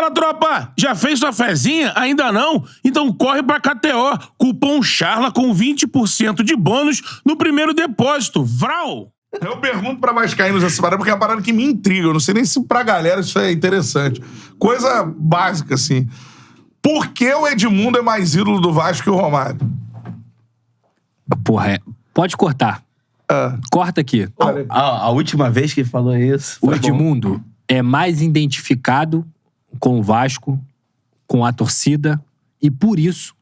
Fala, tropa! Já fez sua fezinha? Ainda não? Então corre pra KTO. Cupom CHARLA com 20% de bônus no primeiro depósito. Vral! Eu pergunto pra vascaínos essa parada, porque é uma parada que me intriga. Eu não sei nem se pra galera isso é interessante. Coisa básica, assim. Por que o Edmundo é mais ídolo do Vasco que o Romário? Porra, pode cortar. Corta aqui. A última vez que ele falou isso... O Edmundo é mais identificado com o Vasco, com a torcida, e por isso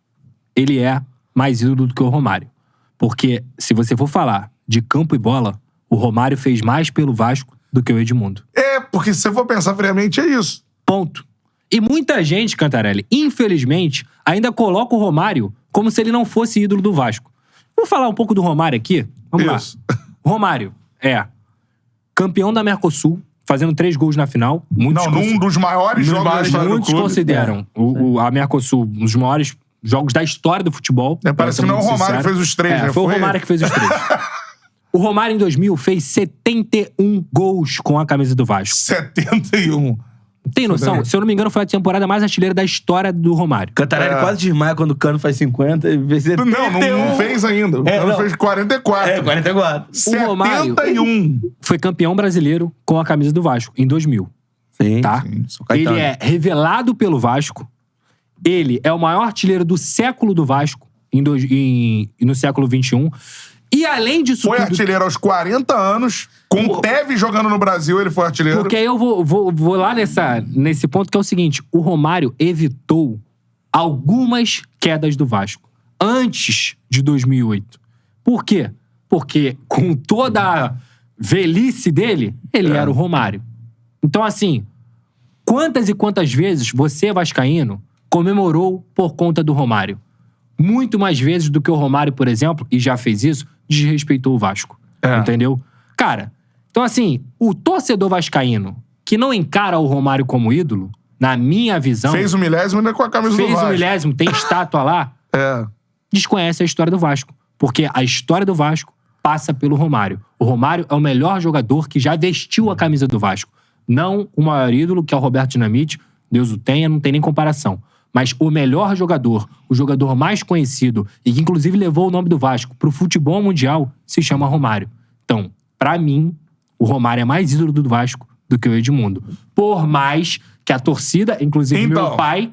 ele é mais ídolo do que o Romário. Porque se você for falar de campo e bola, o Romário fez mais pelo Vasco do que o Edmundo. Porque se você for pensar friamente, é isso. Ponto. E muita gente, Cantarelli, infelizmente, ainda coloca o Romário como se ele não fosse ídolo do Vasco. Vou falar um pouco do Romário aqui. Vamos lá. Romário é campeão da Mercosul, fazendo 3 gols na final. Num dos maiores jogos da história do clube. Muitos consideram a Mercosul um dos maiores jogos da história do futebol. Parece que não é o Romário que fez os 3, né? Foi o Romário que fez os 3. O Romário, em 2000, fez 71 gols com a camisa do Vasco. 71. Tem noção? Se eu não me engano, foi a temporada mais artilheira da história do Romário. Cantarelli quase desmaia quando o Cano faz 50 e fez 71. Não fez ainda. O Cano fez 44. 44. O Romário 71. foi campeão brasileiro com a camisa do Vasco, em 2000. Sim, tá? sim. Ele é revelado pelo Vasco. Ele é o maior artilheiro do século do Vasco, no século XXI. E além disso foi tudo... artilheiro aos 40 anos. Com o Tevez jogando no Brasil, ele foi artilheiro. Porque aí eu vou lá nesse ponto, que é o seguinte. O Romário evitou algumas quedas do Vasco antes de 2008. Por quê? Porque com toda a velhice dele, ele era o Romário. Então, assim, quantas e quantas vezes você, vascaíno, comemorou por conta do Romário? Muito mais vezes do que o Romário, por exemplo, e já fez isso, desrespeitou o Vasco. Entendeu? Cara, então assim, o torcedor vascaíno que não encara o Romário como ídolo, na minha visão... Fez o milésimo ainda com a camisa do Vasco. Fez o milésimo, tem estátua lá. Desconhece a história do Vasco. Porque a história do Vasco passa pelo Romário. O Romário é o melhor jogador que já vestiu a camisa do Vasco. Não o maior ídolo, que é o Roberto Dinamite. Deus o tenha, não tem nem comparação. Mas o melhor jogador, o jogador mais conhecido e que inclusive levou o nome do Vasco pro futebol mundial, se chama Romário. Então, pra mim, o Romário é mais ídolo do Vasco do que o Edmundo. Por mais que a torcida, inclusive meu pai,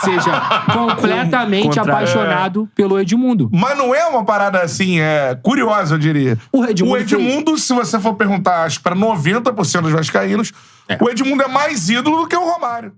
seja completamente apaixonado pelo Edmundo. Mas não é uma parada assim, curiosa, eu diria. O Edmundo, se você for perguntar, acho que pra 90% dos vascaínos, o Edmundo é mais ídolo do que o Romário.